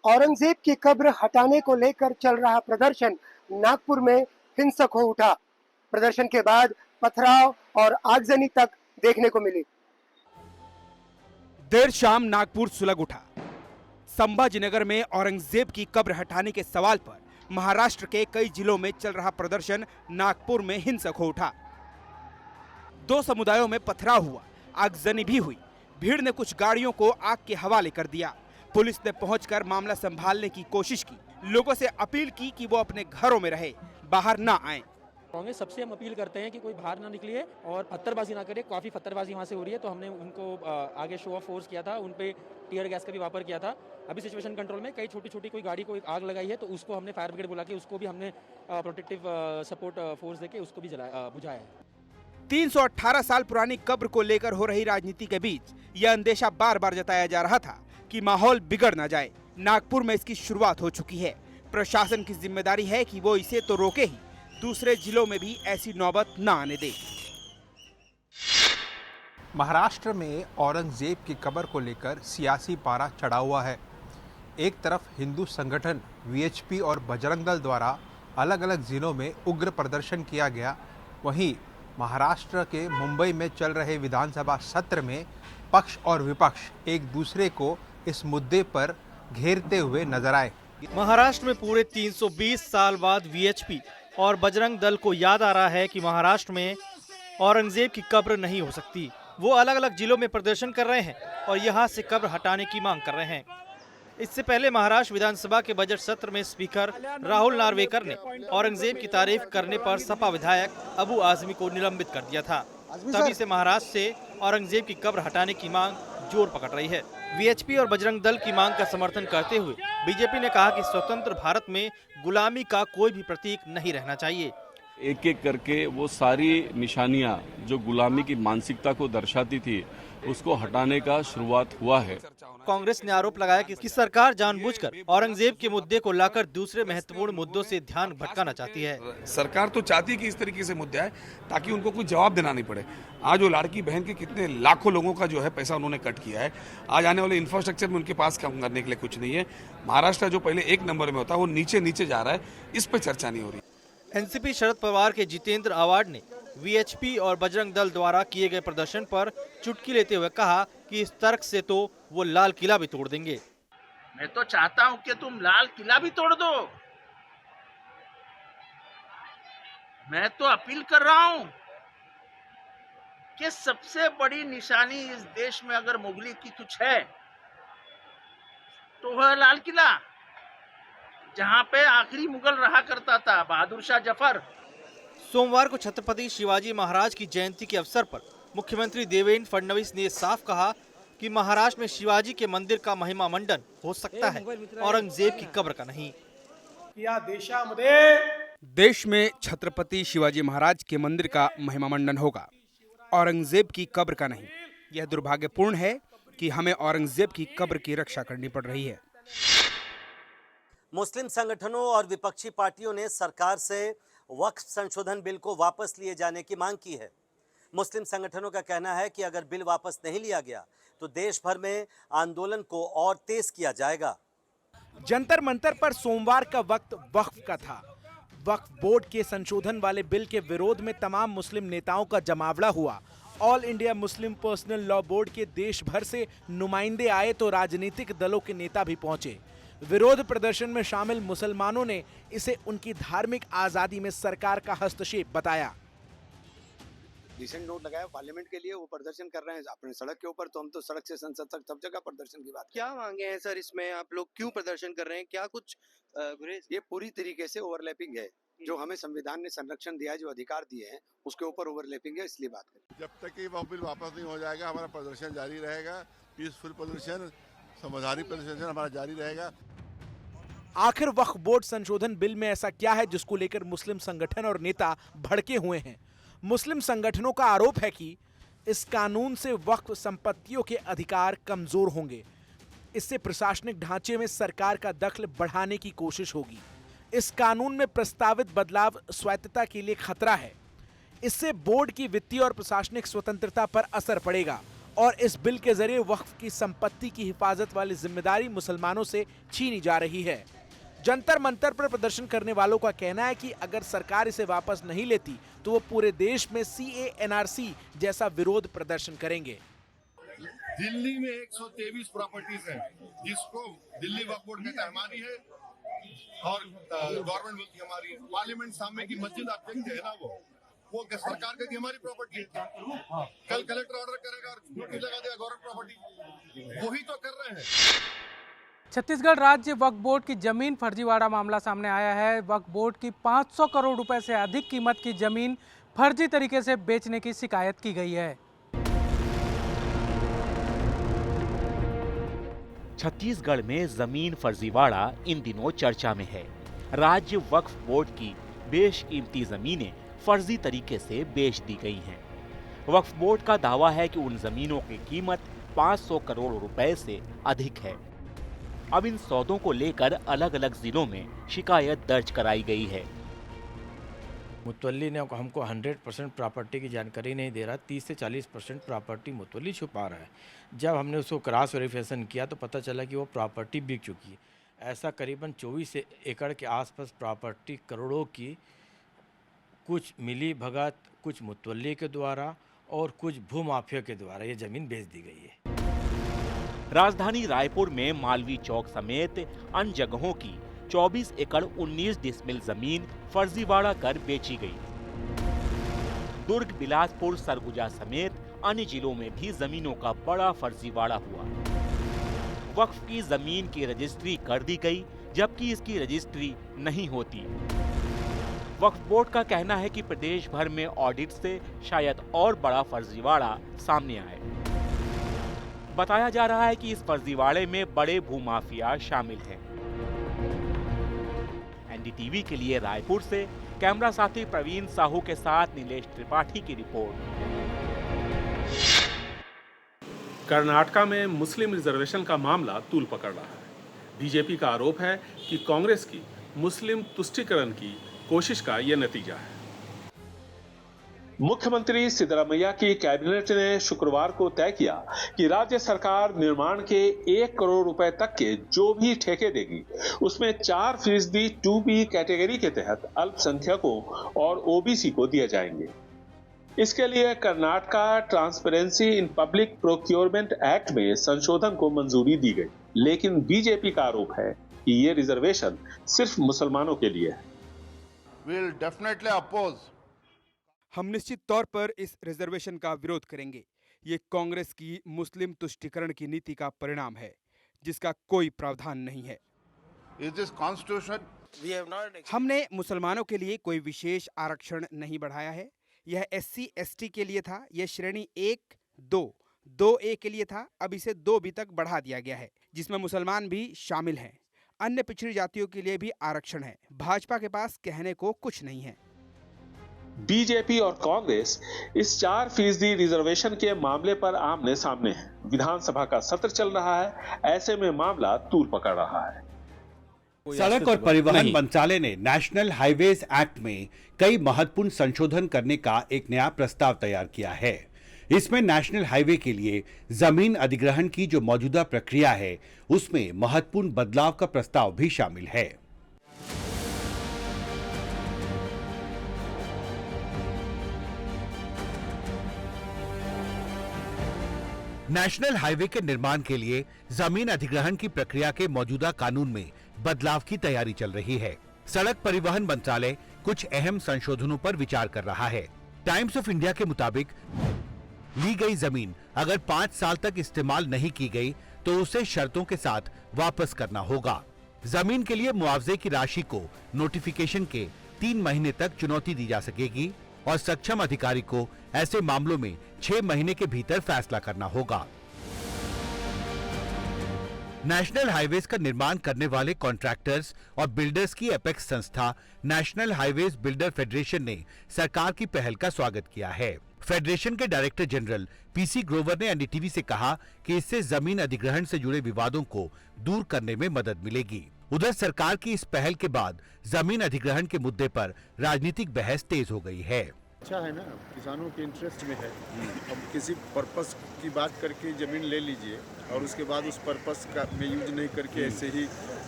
औरंगजेब की कब्र हटाने को लेकर चल रहा प्रदर्शन नागपुर में हिंसक हो उठा। प्रदर्शन के बाद पथराव और आगजनी तक देखने को मिली। देर शाम नागपुर सुलग उठा। संभाजीनगर में औरंगजेब की कब्र हटाने के सवाल पर महाराष्ट्र के कई जिलों में चल रहा प्रदर्शन नागपुर में हिंसक हो उठा। दो समुदायों में पथराव हुआ, आगजनी भी हुई। भीड़ ने कुछ गाड़ियों को आग के हवाले कर दिया। पुलिस ने पहुंचकर मामला संभालने की कोशिश की। लोगों से अपील की कि वो अपने घरों में रहे, बाहर ना आए। कांग्रेस सबसे हम अपील करते हैं कि कोई बाहर ना निकले और पत्थरबाजी ना करे। काफ़ी पत्थरबाजी वहाँ से हो रही है, तो हमने उनको आगे शो ऑफ फोर्स किया था, उन पे टीयर गैस का भी वापर किया था। अभी सिचुएशन कंट्रोल में। कई छोटी छोटी कोई गाड़ी को आग लगाई है, तो उसको हमने फायर ब्रिगेड बुला के उसको भी हमने प्रोटेक्टिव सपोर्ट फोर्स देके उसको भी बुझाया है। 318 साल पुरानी कब्र को लेकर हो रही राजनीति के बीच यह अंदेशा बार बार जताया जा रहा था कि माहौल बिगड़ न जाए। नागपुर में इसकी शुरुआत हो चुकी है। प्रशासन की जिम्मेदारी है कि वो इसे तो रोके ही, दूसरे जिलों में भी ऐसी नौबत न आने दे। महाराष्ट्र में औरंगजेब की कब्र को लेकर सियासी पारा चढ़ा हुआ है। एक तरफ हिंदू संगठन वीएचपी और बजरंग दल द्वारा अलग अलग जिलों में उग्र प्रदर्शन किया गया, वहीं महाराष्ट्र के मुंबई में चल रहे विधानसभा सत्र में पक्ष और विपक्ष एक दूसरे को इस मुद्दे पर घेरते हुए नजर आए। महाराष्ट्र में पूरे 320 साल बाद वीएचपी और बजरंग दल को याद आ रहा है कि महाराष्ट्र में औरंगजेब की कब्र नहीं हो सकती। वो अलग अलग जिलों में प्रदर्शन कर रहे हैं और यहाँ से कब्र हटाने की मांग कर रहे हैं। इससे पहले महाराष्ट्र विधानसभा के बजट सत्र में स्पीकर राहुल नार्वेकर ने औरंगजेब की तारीफ करने पर सपा विधायक अबू आजमी को निलंबित कर दिया था। तभी से महाराष्ट्र से औरंगजेब की कब्र हटाने की मांग जोर पकड़ रही है। वीएचपी और बजरंग दल की मांग का समर्थन करते हुए बीजेपी ने कहा कि स्वतंत्र भारत में गुलामी का कोई भी प्रतीक नहीं रहना चाहिए। एक एक करके वो सारी निशानियां जो गुलामी की मानसिकता को दर्शाती थी, उसको हटाने का शुरुआत हुआ है। कांग्रेस ने आरोप लगाया कि सरकार जानबूझकर औरंगजेब के मुद्दे को लाकर दूसरे महत्वपूर्ण मुद्दों से ध्यान भटकाना चाहती है। सरकार तो चाहती है कि इस तरीके से मुद्दे आए ताकि उनको कोई जवाब देना नहीं पड़े। आज वो लाड़की बहन के कितने लाखों लोगों का जो है पैसा उन्होंने कट किया है। आज आने वाले इंफ्रास्ट्रक्चर में उनके पास काम करने के लिए कुछ नहीं है। महाराष्ट्र जो पहले एक नंबर में होता है वो नीचे नीचे जा रहा है, इस पे चर्चा नहीं हो रही। एनसीपी शरद पवार के जितेंद्र आवाड ने वीएचपी और बजरंग दल द्वारा किए गए प्रदर्शन पर चुटकी लेते हुए कहा कि इस तर्क से तो वो लाल किला भी तोड़ देंगे। मैं तो चाहता हूं कि तुम लाल किला भी तोड़ दो। मैं तो अपील कर रहा हूं कि सबसे बड़ी निशानी इस देश में अगर मुगली की कुछ है तो वह लाल किला, जहां पे आखिरी मुगल रहा करता था, बहादुर शाह जफर। सोमवार को छत्रपति शिवाजी महाराज की जयंती के अवसर पर मुख्यमंत्री देवेंद्र फडणवीस ने साफ कहा कि महाराष्ट्र में शिवाजी के मंदिर का महिमा मंडन हो सकता है, औरंगजेब की कब्र का नहीं। या देशामध्ये देश में छत्रपति शिवाजी महाराज के मंदिर का महिमा मंडन होगा, औरंगजेब की कब्र का नहीं। यह दुर्भाग्यपूर्ण है कि हमें औरंगजेब की कब्र की रक्षा करनी पड़ रही है। मुस्लिम संगठनों और विपक्षी पार्टियों ने सरकार से वक्फ संशोधन बिल को वापस लिए जाने की मांग की है। मुस्लिम संगठनों का कहना है कि अगर बिल वापस नहीं लिया गया तो देश भर में आंदोलन को और तेज किया जाएगा। जंतर मंतर पर सोमवार का वक्त वक्फ का था। वक्फ बोर्ड के संशोधन वाले बिल के विरोध में तमाम मुस्लिम नेताओं का जमावड़ा हुआ। All India Muslim personal law board के देश भर से नुमाइंदे आए तो राजनीतिक दलों के नेता भी पहुंचे। विरोध प्रदर्शन में शामिल मुसलमानों ने इसे उनकी धार्मिक आजादी में सरकार का हस्तक्षेप बताया। डिसेंट नोट लगाया पार्लियामेंट के लिए, वो प्रदर्शन कर रहे हैं अपने सड़क के ऊपर, तो हम तो सड़क से संसद तक सब जगह प्रदर्शन की बात। क्या मांगे हैं सर इसमें? आप लोग क्यों प्रदर्शन कर रहे हैं? क्या कुछ गुरेज? ये पूरी तरीके से ओवरलैपिंग है। जो हमें संविधान ने संरक्षण दिया है, जो अधिकार दिए हैं, उसके ऊपर ओवरलैपिंग है, इसलिए बात करें। जब तक ये बिल वापस नहीं हो जाएगा हमारा प्रदर्शन जारी रहेगा। पीसफुल प्रदर्शन, समाधानी प्रदर्शन हमारा जारी रहेगा। आखिर वक्फ बोर्ड संशोधन बिल में ऐसा क्या है जिसको लेकर मुस्लिम संगठन और नेता भड़के हुए हैं? मुस्लिम संगठनों का आरोप है कि इस कानून से वक्फ संपत्तियों के अधिकार कमजोर होंगे। इससे प्रशासनिक ढांचे में सरकार का दखल बढ़ाने की कोशिश होगी। इस कानून में प्रस्तावित बदलाव स्वायत्तता के लिए खतरा है। इससे बोर्ड की वित्तीय और प्रशासनिक स्वतंत्रता पर असर पड़ेगा और इस बिल के जरिए वक्फ की संपत्ति की हिफाजत वाली जिम्मेदारी मुसलमानों से छीनी जा रही है। जंतर मंतर पर प्रदर्शन करने वालों का कहना है कि अगर सरकार इसे वापस नहीं लेती तो वो पूरे देश में CAA NRC जैसा विरोध प्रदर्शन करेंगे। दिल्ली में 123 प्रॉपर्टीज हैं जिसको दिल्ली वक्फ बोर्ड कहता है हमारी है और गवर्नमेंट बोलती है हमारी है। पार्लियामेंट सामने की मस्जिद आप देखते हैं ना, वो सरकार कहती है हमारी प्रॉपर्टी है। कल कलेक्टर ऑर्डर करेगा और नोटिस लगा देगा गवर्नमेंट प्रॉपर्टी, वही तो कर रहे हैं। छत्तीसगढ़ राज्य वक्फ बोर्ड की जमीन फर्जीवाड़ा मामला सामने आया है। वक्फ बोर्ड की 500 करोड़ रुपए से अधिक कीमत की जमीन फर्जी तरीके से बेचने की शिकायत की गई है। छत्तीसगढ़ में जमीन फर्जीवाड़ा इन दिनों चर्चा में है। राज्य वक्फ बोर्ड की बेशकीमती जमीनें फर्जी तरीके से बेच दी गई हैं। वक्फ बोर्ड का दावा है कि उन जमीनों की कीमत 500 करोड़ रुपए से अधिक है। अब इन सौदों को लेकर अलग अलग जिलों में शिकायत दर्ज कराई गई है। मुतवल्ली ने हमको 100% प्रॉपर्टी की जानकारी नहीं दे रहा, 30 से 40% प्रॉपर्टी मुतवल्ली छुपा रहा है। जब हमने उसको क्रॉस वेरिफिकेशन किया तो पता चला कि वो प्रॉपर्टी बिक चुकी है। ऐसा करीबन 24 एकड़ के आसपास प्रॉपर्टी करोड़ों की कुछ मिली भगत, कुछ मुतवल्ली के द्वारा और कुछ भूमाफिया के द्वारा ये जमीन बेच दी गई है। राजधानी रायपुर में मालवी चौक समेत अन्य जगहों की 24 एकड़ 19 डिसमिल जमीन फर्जीवाड़ा कर बेची गई। दुर्ग, बिलासपुर, सरगुजा समेत अन्य जिलों में भी जमीनों का बड़ा फर्जीवाड़ा हुआ। वक्फ की जमीन की रजिस्ट्री कर दी गई जबकि इसकी रजिस्ट्री नहीं होती। वक्फ बोर्ड का कहना है कि प्रदेश भर में ऑडिट से शायद और बड़ा फर्जीवाड़ा सामने आए। बताया जा रहा है कि इस फर्जीवाड़े में बड़े भूमाफिया शामिल हैं। NDTV के लिए रायपुर से कैमरा साथी प्रवीण साहू के साथ नीलेश त्रिपाठी की रिपोर्ट। कर्नाटका में मुस्लिम रिजर्वेशन का मामला तूल पकड़ रहा है। बीजेपी का आरोप है कि कांग्रेस की मुस्लिम तुष्टीकरण की कोशिश का यह नतीजा है। मुख्यमंत्री सिद्धरामैया की कैबिनेट ने शुक्रवार को तय किया कि राज्य सरकार निर्माण के 1 करोड़ रुपए तक के जो भी ठेके देगी उसमें 4% 2B कैटेगरी के तहत अल्पसंख्यकों और OBC को दिए जाएंगे। इसके लिए Karnataka transparency in public procurement act में संशोधन को मंजूरी दी गई, लेकिन बीजेपी का आरोप है कि ये रिजर्वेशन सिर्फ मुसलमानों के लिए है। We'll definitely oppose. हम निश्चित तौर पर इस रिजर्वेशन का विरोध करेंगे। ये कांग्रेस की मुस्लिम तुष्टीकरण की नीति का परिणाम है जिसका कोई प्रावधान नहीं है। हमने मुसलमानों के लिए कोई विशेष आरक्षण नहीं बढ़ाया है। यह SC ST के लिए था। यह श्रेणी 1, 2, 2A के लिए था। अब इसे 2B तक बढ़ा दिया गया है जिसमें मुसलमान भी शामिल हैं। अन्य पिछड़ी जातियों के लिए भी आरक्षण है। भाजपा के पास कहने को कुछ नहीं है। बीजेपी और कांग्रेस इस 4% रिजर्वेशन के मामले पर आमने सामने है। विधानसभा का सत्र चल रहा है, ऐसे में मामला तूल पकड़ रहा है। सड़क और परिवहन मंत्रालय ने नेशनल हाईवेज एक्ट में कई महत्वपूर्ण संशोधन करने का एक नया प्रस्ताव तैयार किया है। इसमें नेशनल हाईवे के लिए जमीन अधिग्रहण की जो मौजूदा प्रक्रिया है उसमें महत्वपूर्ण बदलाव का प्रस्ताव भी शामिल है। नेशनल हाईवे के निर्माण के लिए जमीन अधिग्रहण की प्रक्रिया के मौजूदा कानून में बदलाव की तैयारी चल रही है। सड़क परिवहन मंत्रालय कुछ अहम संशोधनों पर विचार कर रहा है। टाइम्स ऑफ इंडिया के मुताबिक ली गई जमीन अगर 5 साल तक इस्तेमाल नहीं की गई तो उसे शर्तों के साथ वापस करना होगा। जमीन के लिए मुआवजे की राशि को नोटिफिकेशन के 3 महीने तक चुनौती दी जा सकेगी और सक्षम अधिकारी को ऐसे मामलों में 6 महीने के भीतर फैसला करना होगा। नेशनल हाईवेज का निर्माण करने वाले कॉन्ट्रैक्टर्स और बिल्डर्स की एपेक्स संस्था नेशनल हाईवेज बिल्डर फेडरेशन ने सरकार की पहल का स्वागत किया है। फेडरेशन के डायरेक्टर जनरल PC ग्रोवर ने NDTV से कहा कि इससे जमीन अधिग्रहण से जुड़े विवादों को दूर करने में मदद मिलेगी। उधर सरकार की इस पहल के बाद जमीन अधिग्रहण के मुद्दे पर राजनीतिक बहस तेज हो गई है। अच्छा है ना, किसानों के इंटरेस्ट में है। अब किसी पर्पस की बात करके ज़मीन ले लीजिए और उसके बाद उस पर्पस का में यूज नहीं करके ऐसे ही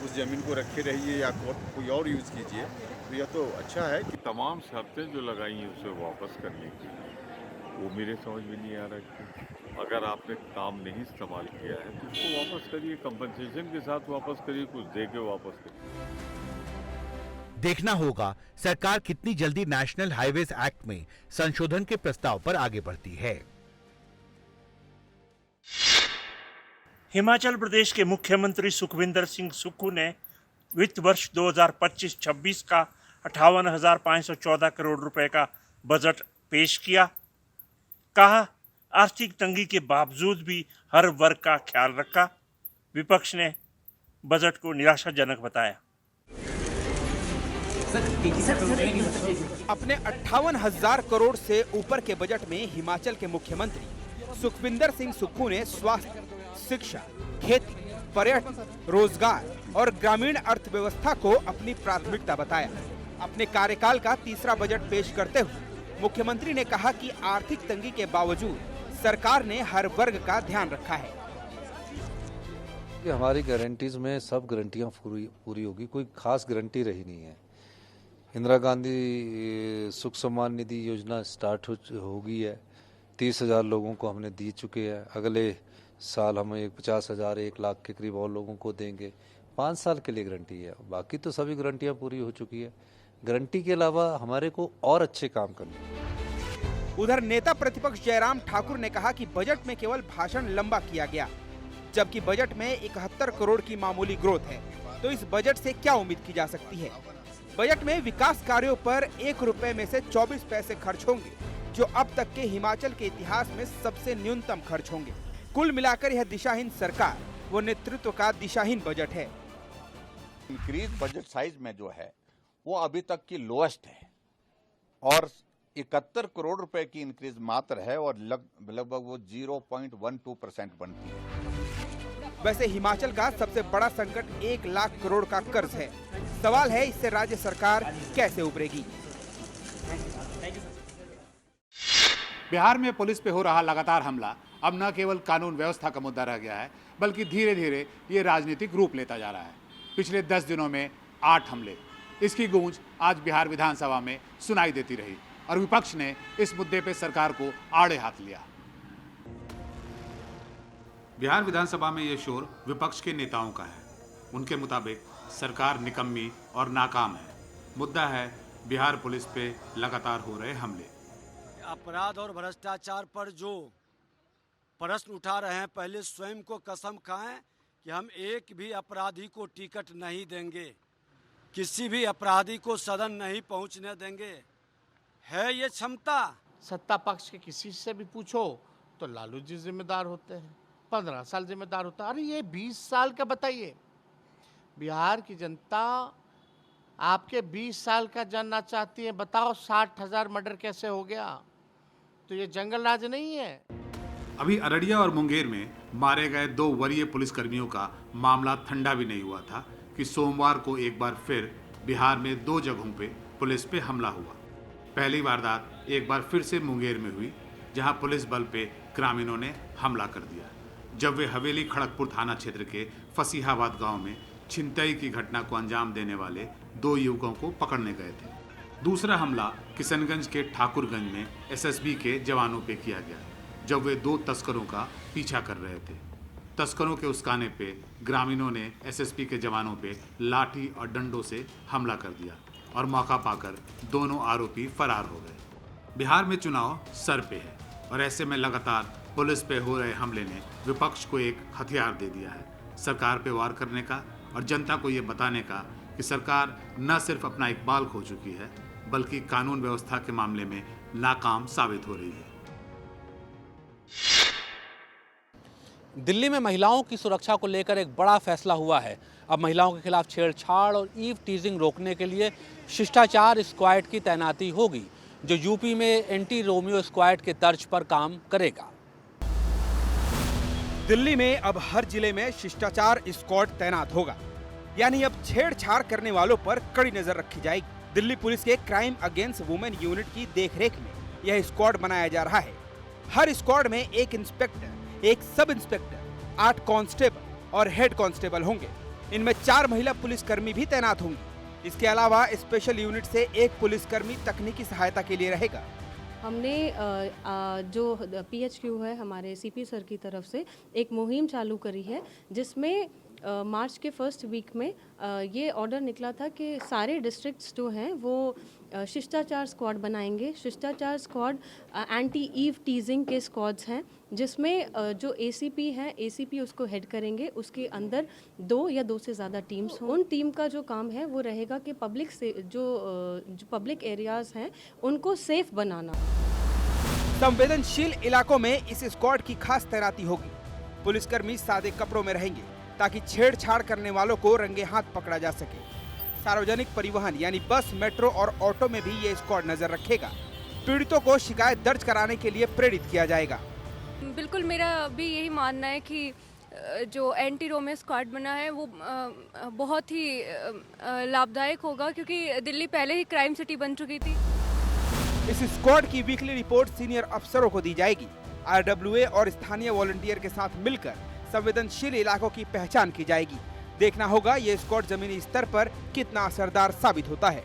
उस ज़मीन को रखे रहिए या कोई और यूज़ कीजिए, तो यह तो अच्छा है कि तमाम शर्तें जो लगाई हैं उसे वापस करने की, वो मेरे समझ में नहीं आ रहा कि अगर आपने काम नहीं इस्तेमाल किया है तो उसको वापस करिए, कंपनसेशन के साथ वापस करिए, कुछ दे के वापस करिए। देखना होगा सरकार कितनी जल्दी नेशनल हाईवेज एक्ट में संशोधन के प्रस्ताव पर आगे बढ़ती है। हिमाचल प्रदेश के मुख्यमंत्री सुखविंदर सिंह सुक्खू ने वित्त वर्ष 2025-26 का 58,514 करोड़ रुपए का बजट पेश किया। कहा, आर्थिक तंगी के बावजूद भी हर वर्ग का ख्याल रखा। विपक्ष ने बजट को निराशाजनक बताया। अपने 58,000 करोड़ से ऊपर के बजट में हिमाचल के मुख्यमंत्री सुखविंदर सिंह सुक्खू ने स्वास्थ्य, शिक्षा, खेती, पर्यटन, रोजगार और ग्रामीण अर्थव्यवस्था को अपनी प्राथमिकता बताया। अपने कार्यकाल का तीसरा बजट पेश करते हुए मुख्यमंत्री ने कहा कि आर्थिक तंगी के बावजूद सरकार ने हर वर्ग का ध्यान रखा है। हमारी गारंटीज में सब गारंटियां पूरी होगी, कोई खास गारंटी रही नहीं है। इंदिरा गांधी सुख सम्मान निधि योजना स्टार्ट हो गई है, 30,000 लोगों को हमने दी चुके हैं। अगले साल हम 50,000 1 लाख के करीब और लोगों को देंगे। 5 साल के लिए गारंटी है, बाकी तो सभी गारंटियां पूरी हो चुकी है। गारंटी के अलावा हमारे को और अच्छे काम करने। उधर नेता प्रतिपक्ष जयराम ठाकुर ने कहा कि बजट में केवल भाषण लंबा किया गया, जबकि बजट में 71 करोड़ की मामूली ग्रोथ है, तो इस बजट से क्या उम्मीद की जा सकती है। बजट में विकास कार्यों पर 1 रुपए में से 24 पैसे खर्च होंगे, जो अब तक के हिमाचल के इतिहास में सबसे न्यूनतम खर्च होंगे। कुल मिलाकर यह दिशाहीन सरकार व नेतृत्व का दिशाहीन बजट है। इंक्रीज बजट साइज में जो है वो अभी तक की लोएस्ट है और 71 करोड़ रुपए की इंक्रीज मात्र है और लगभग वो 0.12% बनती है। वैसे हिमाचल का सबसे बड़ा संकट 1 लाख करोड़ का कर्ज है। सवाल है, इससे राज्य सरकार कैसे उबरेगी। बिहार में पुलिस पे हो रहा लगातार हमला अब न केवल कानून व्यवस्था का मुद्दा रह गया है, बल्कि धीरे धीरे ये राजनीतिक रूप लेता जा रहा है। पिछले 10 दिनों में 8 हमले, इसकी गूंज आज बिहार विधानसभा में सुनाई देती रही और विपक्ष ने इस मुद्दे पे सरकार को आड़े हाथ लिया। बिहार विधानसभा में ये शोर विपक्ष के नेताओं का है। उनके मुताबिक सरकार निकम्मी और नाकाम है। मुद्दा है बिहार पुलिस पे लगातार हो रहे हमले। अपराध और भ्रष्टाचार पर जो प्रश्न उठा रहे हैं, पहले स्वयं को कसम खाएं कि हम एक भी अपराधी को टिकट नहीं देंगे, किसी भी अपराधी को सदन नहीं पहुंचने देंगे। है ये क्षमता? सत्ता पक्ष के किसी से भी पूछो तो लालू जी जिम्मेदार होते हैं, 15 साल जिम्मेदार होता है। अरे ये 20 साल का बताइए, बिहार की जनता आपके 20 साल का जानना चाहती है। बताओ 60,000 मर्डर कैसे हो गया? तो ये जंगल राज नहीं है। अभी अररिया और मुंगेर में मारे गए 2 वरीय पुलिसकर्मियों का मामला ठंडा भी नहीं हुआ था कि सोमवार को एक बार फिर बिहार में 2 जगहों पे पुलिस पे हमला हुआ। पहली वारदात एक बार फिर से मुंगेर में हुई, जहां पुलिस बल पे ग्रामीणों ने हमला कर दिया, जब वे हवेली खड़गपुर थाना क्षेत्र के फसीहाबाद गांव में छिनतई की घटना को अंजाम देने वाले 2 युवकों को पकड़ने गए थे। दूसरा हमला किशनगंज के ठाकुरगंज में एसएसबी के जवानों पे किया गया, जब वे 2 तस्करों का पीछा कर रहे थे। तस्करों के उस्काने पे ग्रामीणों ने एसएसबी के जवानों पे लाठी और डंडों से हमला कर दिया और मौका पाकर दोनों आरोपी फरार हो गए। बिहार में चुनाव सर पे है और ऐसे में लगातार पुलिस पे हो रहे हमले ने विपक्ष को एक हथियार दे दिया है, सरकार पे वार करने का और जनता को ये बताने का कि सरकार न सिर्फ अपना इकबाल खो चुकी है, बल्कि कानून व्यवस्था के मामले में नाकाम साबित हो रही है। दिल्ली में महिलाओं की सुरक्षा को लेकर एक बड़ा फैसला हुआ है। अब महिलाओं के खिलाफ छेड़छाड़ और ईव टीजिंग रोकने के लिए शिष्टाचार स्क्वाड की तैनाती होगी, जो यूपी में एंटी रोमियो स्क्वाड के तर्ज पर काम करेगा। दिल्ली में अब हर जिले में शिष्टाचार स्क्वाड तैनात होगा, यानी अब छेड़छाड़ करने वालों पर कड़ी नजर रखी जाएगी। दिल्ली पुलिस के क्राइम अगेंस्ट वुमेन यूनिट की देखरेख में यह स्क्वाड बनाया जा रहा है। हर स्क्वाड में एक इंस्पेक्टर, एक सब इंस्पेक्टर, 8 कांस्टेबल और हेड कांस्टेबल होंगे। इनमें 4 महिला पुलिसकर्मी भी तैनात होंगी। इसके अलावा स्पेशल यूनिट से एक पुलिसकर्मी तकनीकी सहायता के लिए रहेगा। हमने जो PHQ है हमारे CP सर की तरफ से एक मुहिम चालू करी है, जिसमें मार्च के फर्स्ट वीक में ये ऑर्डर निकला था कि सारे डिस्ट्रिक्ट्स जो हैं वो शिष्टाचार स्क्वाड बनाएंगे। शिष्टाचार स्क्वाड एंटी ईव टीजिंग के स्क्वाड्स हैं, जिसमें जो ACP हैं, ACP उसको हेड करेंगे। उसके अंदर 2 या 2 से ज़्यादा टीम्स हों। उन टीम का जो काम है वो रहेगा कि पब्लिक से जो पब्लिक एरियाज़ हैं उनको सेफ बनाना। संवेदनशील इलाकों में इस स्क्वाड की खास तैनाती होगी। पुलिसकर्मी सादे कपड़ों में रहेंगे ताकि छेड़छाड़ करने वालों को रंगे हाथ पकड़ा जा सके। सार्वजनिक परिवहन यानी बस, मेट्रो और ऑटो में भी ये स्क्वाड नजर रखेगा। पीड़ितों को शिकायत दर्ज कराने के लिए प्रेरित किया जाएगा। बिल्कुल, मेरा भी यही मानना है कि जो एंटी रोमियो स्क्वाड बना है वो बहुत ही लाभदायक होगा, क्योंकि दिल्ली पहले ही क्राइम सिटी बन चुकी थी। इस स्क्वाड की वीकली रिपोर्ट सीनियर अफसरों को दी जाएगी। RWA और स्थानीय वॉलंटियर के साथ मिलकर संवेदनशील इलाकों की पहचान की जाएगी। देखना होगा ये स्क्वाड जमीनी स्तर पर कितना असरदार साबित होता है।